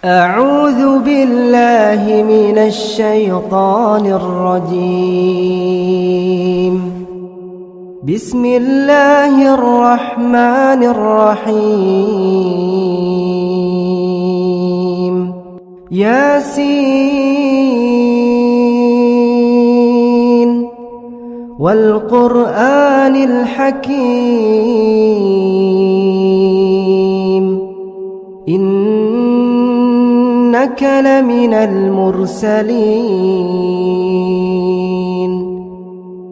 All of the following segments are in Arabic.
أعوذ بالله من الشيطان الرجيم. بسم الله الرحمن الرحيم. ياسين والقرآن الحكيم إنك لمن المرسلين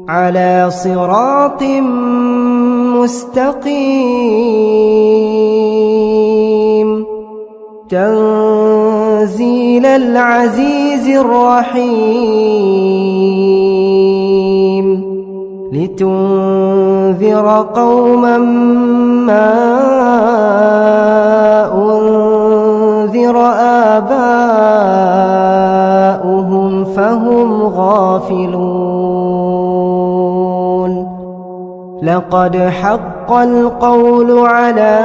على صراط مستقيم تنزيل العزيز الرحيم لتنذر قوما ما أنذر آباؤهم فهم غافلون. لقد حق القول على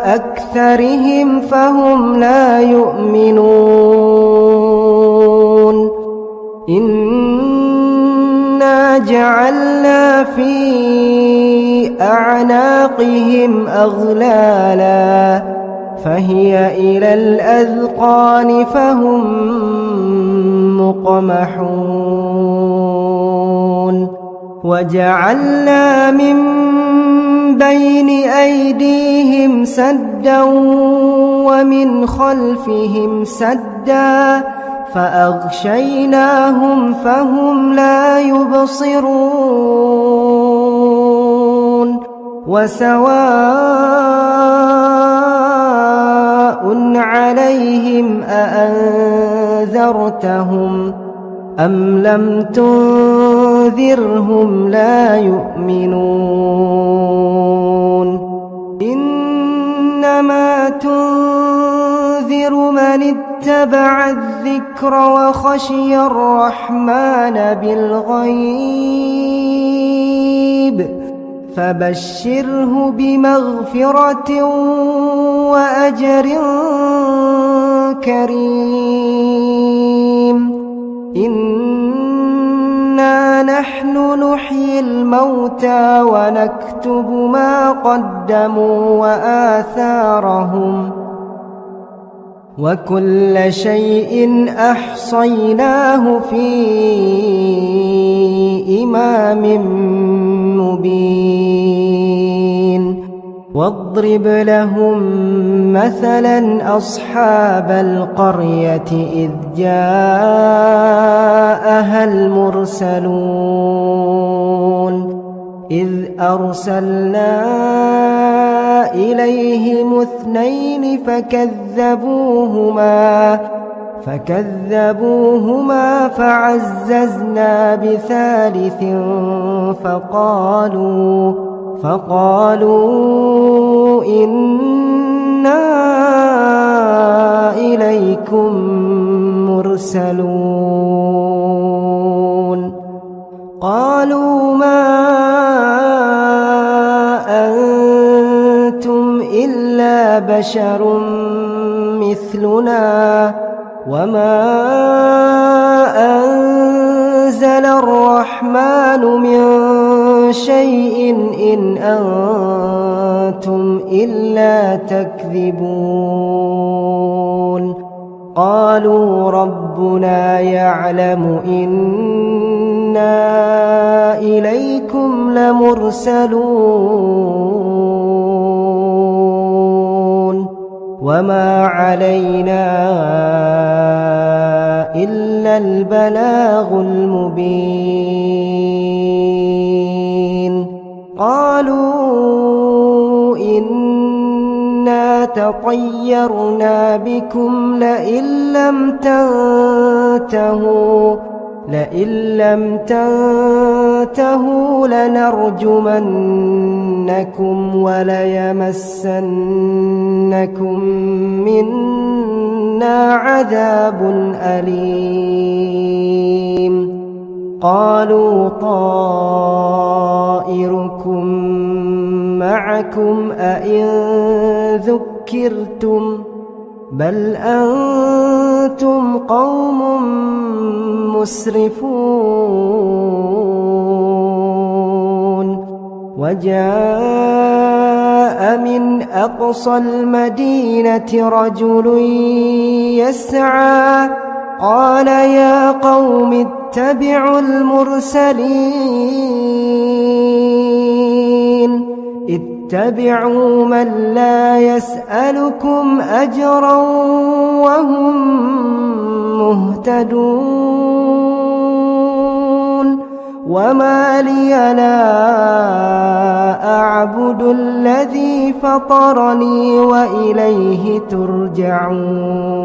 أكثرهم فهم لا يؤمنون. إنا جعلنا في أعناقهم أغلالا فهي إلى الأذقان فهم مقمحون. وجعلنا من بين أيديهم سدا ومن خلفهم سدا فأغشيناهم فهم لا يبصرون. وسواء عليهم أأنذرتهم أم لم تنذرهم لا يؤمنون. إنما تنذر من اتبع الذكر وخشي الرحمن بالغيب فبشره بمغفرة وأجر كريم. إنا نحن نحيي الموتى ونكتب ما قدموا وآثارهم وكل شيء أحصيناه في إمام مبين. واضرب لهم مثلا أصحاب القرية إذ جاءها المرسلون إذ أرسلنا إليهم اثنين فكذبوهما فعززنا بثالث فقالوا إنا إليكم مرسلون. قالوا ما أنتم إلا بشر مثلنا وما أنزل الرحمن من شيء إن أنتم إلا تكذبون. قالوا ربنا يعلم إنا إليكم لمرسلون وما علينا إلا البلاغ المبين. قالوا إنا تطيرنا بكم لئن لم تنتهوا لنرجمنكم وليمسنكم منا عذاب أليم. قالوا طائركم معكم أئن بل أنتم قوم مسرفون وجاء من أقصى المدينة رجل يسعى قال يا قوم اتبعوا المرسلين اتبعوا من لا يسألكم أجرا وهم مهتدون وما لي لا أعبد الذي فطرني وإليه ترجعون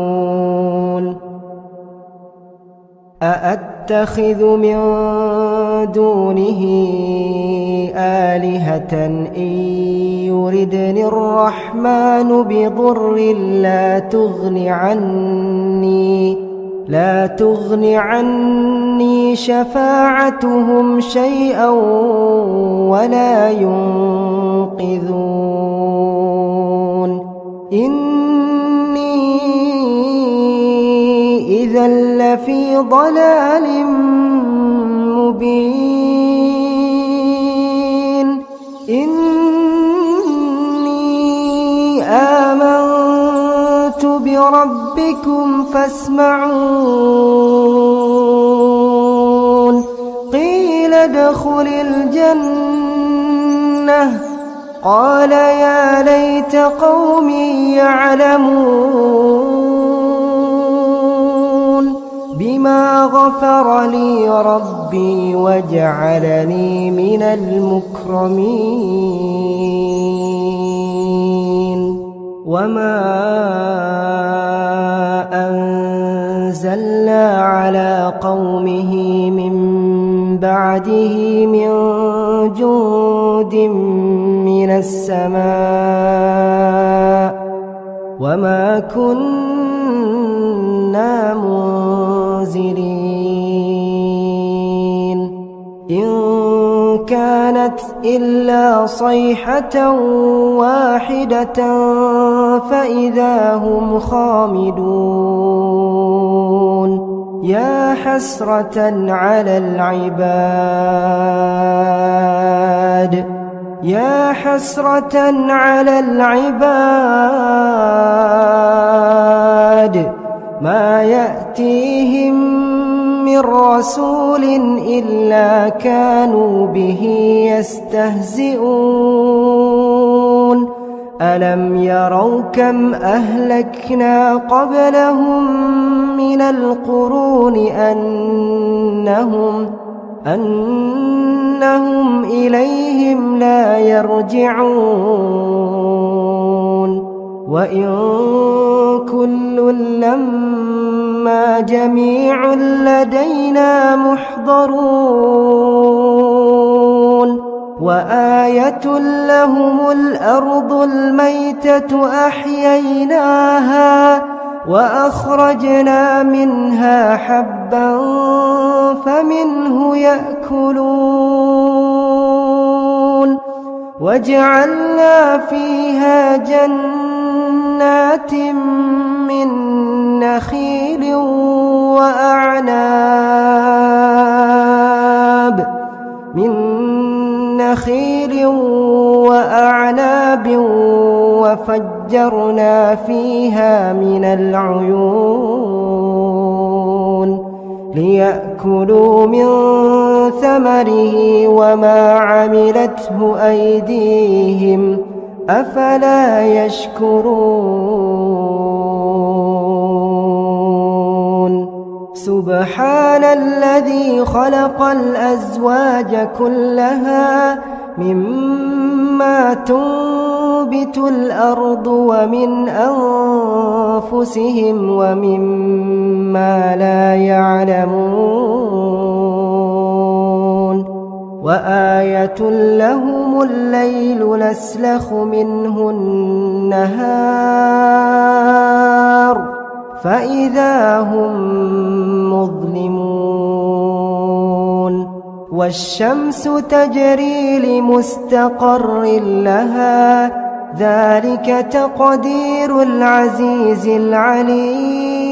أأتخذ من دونه آلهة إن يردني الرحمن بضر لا تغن عني شفاعتهم شيئا ولا ينقذون إني إذا لفي ضلال مبين إني آمنت بربكم فاسمعون قيل ادخل الجنة قال يا ليت قومي يعلمون بما غفر لي ربي وجعلني من المكرمين وما أنزلنا على قومه من بعده من جند من السماء وما كنا منزلين إن كانت إلا صيحة واحدة فإذا هم خامدون يا حسرة على العباد ما يأتيهم من رسول إلا كانوا به يستهزئون ألم يروا كم أهلكنا قبلهم من القرون أنهم إليهم لا يرجعون وإن كل لما جميع لدينا محضرون وآية لهم الأرض الميتة أحييناها وأخرجنا منها حبا فمنه يأكلون وجعلنا فيها جنات من نخيل وأعناب وفجرنا فيها من العيون ليأكلوا من ثمره وما عملته أيديهم أفلا يشكرون سبحان الذي خلق الأزواج كلها مما تنبت الأرض ومن أنفسهم ومما لا يعلمون وآية لهم الليل نسلخ منه النهار فإذا هم مظلمون والشمس تجري لمستقر لها ذلك تقدير العزيز العليم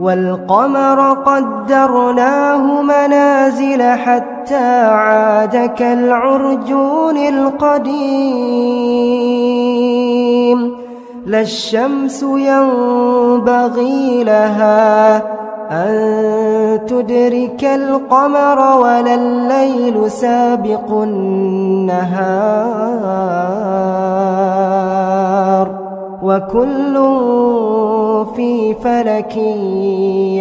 والقمر قدرناه منازل حتى عاد كالعرجون القديم لا الشمس ينبغي لها أن تدرك القمر ولا الليل سابق النهار وكل في فلك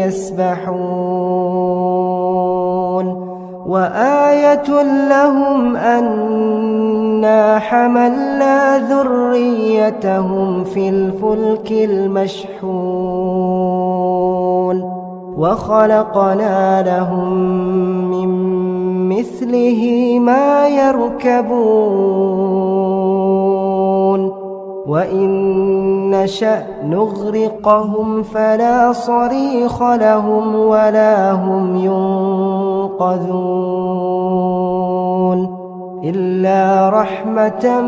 يسبحون وآية لهم أنا حملنا ذريتهم في الفلك المشحون وخلقنا لهم من مثله ما يركبون وإن نشأ نغرقهم فلا صريخ لهم ولا هم ينقذون إلا رحمة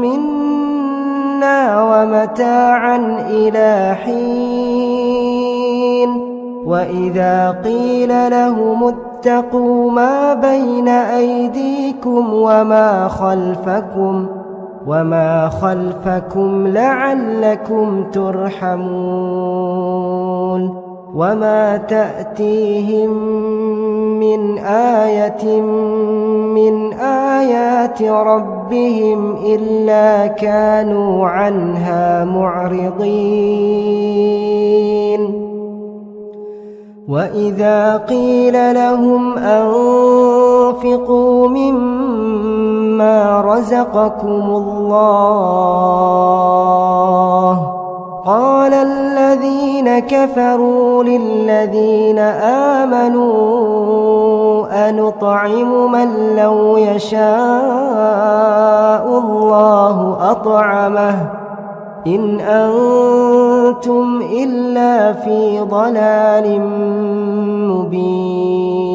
منا ومتاعا إلى حين وإذا قيل لهم اتقوا ما بين أيديكم وما خلفكم لعلكم ترحمون وما تأتيهم من آية من آيات ربهم إلا كانوا عنها معرضين وإذا قيل لهم أنفقوا مما رزقكم الله قال الذين كفروا للذين آمنوا أنطعم من لو يشاء الله أطعمه إن أنتم إلا في ضلال مبين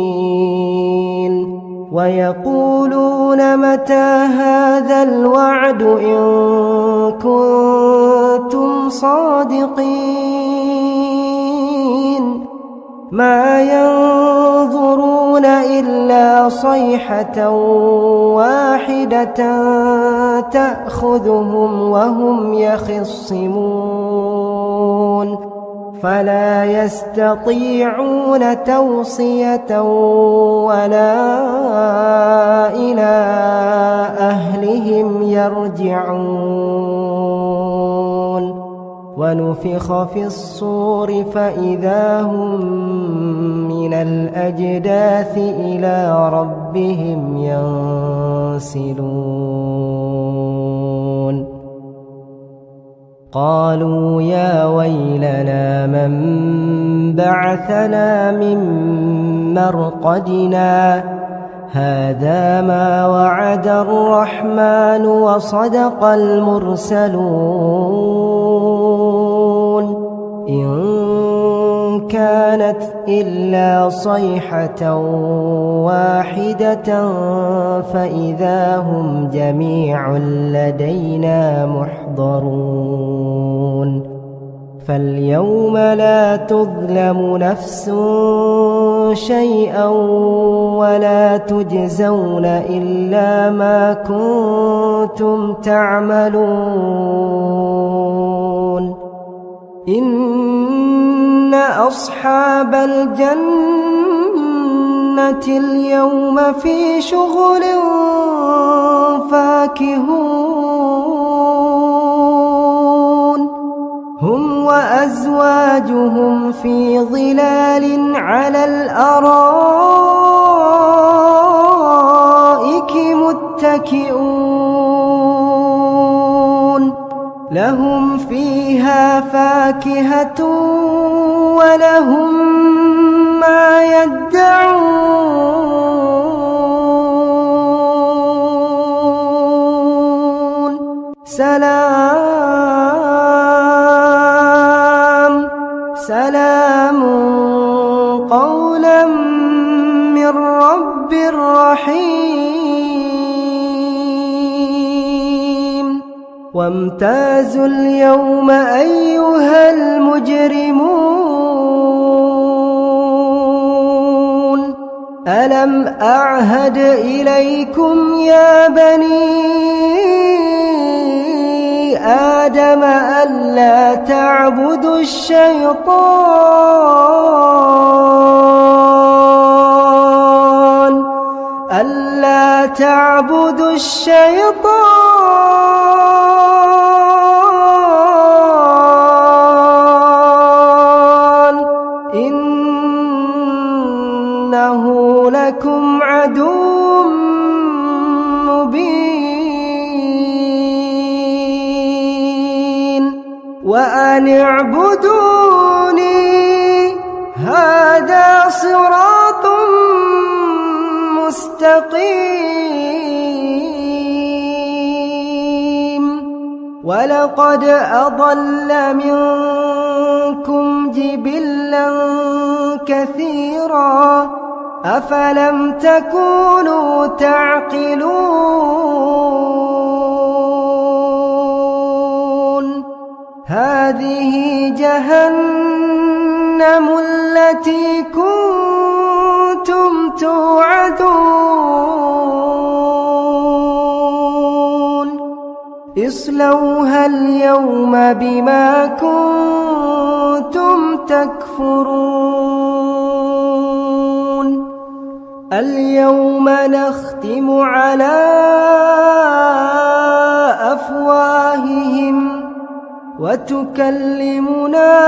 ويقولون متى هذا الوعد إن كنتم صادقين ما ينظرون إلا صيحة واحدة تأخذهم وهم يخصمون فلا يستطيعون توصية ولا إلى أهلهم يرجعون ونفخ في الصور فإذا هم من الأجداث إلى ربهم ينسلون قالوا يا ويلنا من بعثنا من مرقدنا هذا ما وعد الرحمن وصدق المرسلون إن كانت إلا صيحة واحدة فإذا هم جميع لدينا محضرون فاليوم لا تظلم نفس شيئا ولا تجزون إلا ما كنتم تعملون إن أصحاب الجنة اليوم في شغل فاكهون هم وأزواجهم في ظلال على الأرائك متكئون لهم فيها فاكهة ولهم ما يدعون سلام قولا من رب رحيم وامتازوا اليوم أيها المجرمون ألم أعهد إليكم يا بني آدم ألا تعبدوا الشيطان إنه لكم عدو مبين وأن اعبدوني هذا صراط مستقيم ولقد أضل منكم جبلا كثيرا أفلم تكونوا تعقلون هذه جهنم التي كنتم توعدون اصلوها اليوم بما كنتم تكفرون اليوم نختم على أفواههم وتكلمنا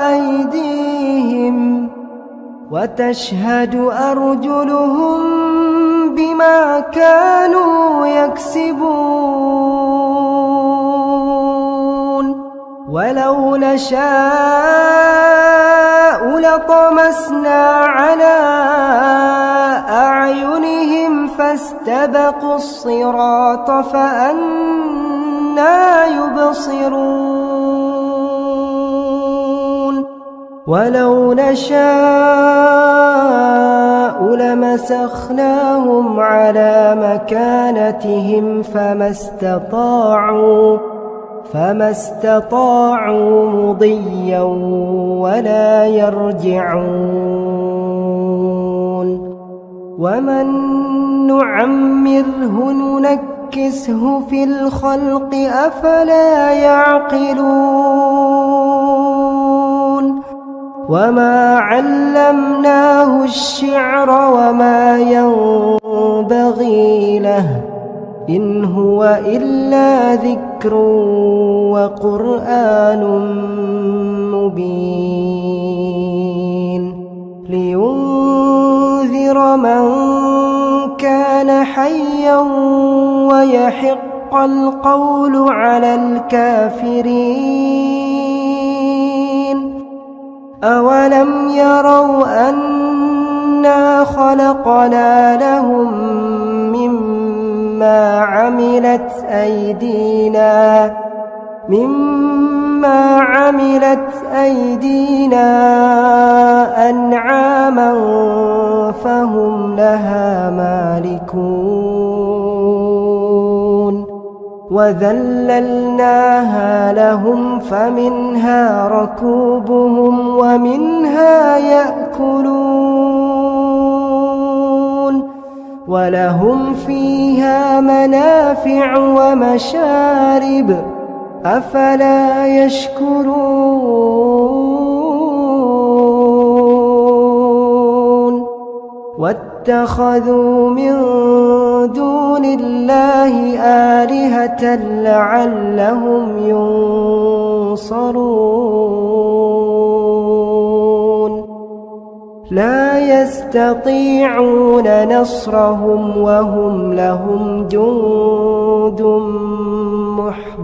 أيديهم وتشهد أرجلهم بما كانوا يكسبون ولو نشاء لطمسنا على أعينهم فاستبقوا الصراط فأنى يبصرون ولو نشاء لمسخناهم على مكانتهم فما استطاعوا مضيا ولا يرجعون ومن نعمره ننكسه في الخلق أفلا يعقلون وما علمناه الشعر وما ينبغي له إن هو إلا ذكر وقرآن مبين لينذر من كان حيا ويحق القول على الكافرين أولم يروا أنا خلقنا لهم مما عملت أيدينا أنعاما فهم لها مالكون وذللناها لهم فمنها ركوبهم ومنها يأكلون ولهم فيها منافع ومشارب أفلا يشكرون واتخذوا من دون الله آلهة لعلهم ينصرون لا يستطيعون نصرهم وهم لهم جند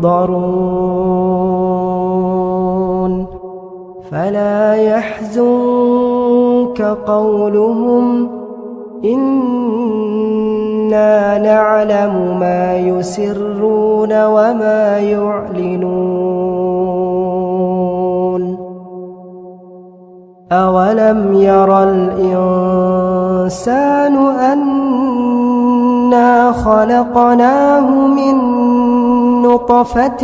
محضرون فلا يحزنك قولهم إنا نعلم ما يسرون وما يعلنون أولم ير الإنسان أنا إنا خلقناه من نطفة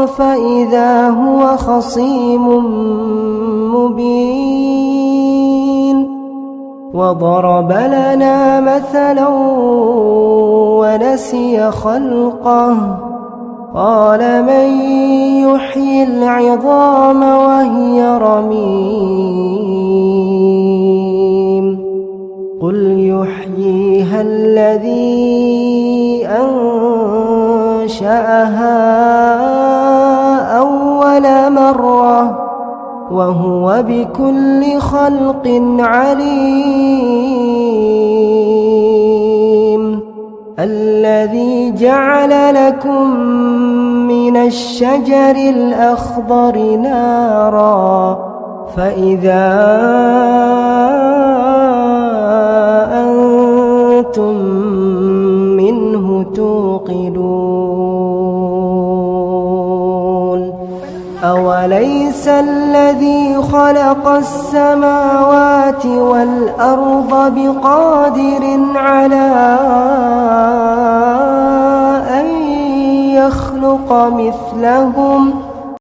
فإذا هو خصيم مبين وضرب لنا مثلا ونسي خلقه قال من يحيي العظام وهي رميم قل يحييها الذي أنشأها أول مرة وهو بكل خلق عليم الذي جعل لكم من الشجر الأخضر نارا فإذا أنتم منه توقدون أوليس الذي خلق السماوات والأرض بقادر على أن يخلق مثلهم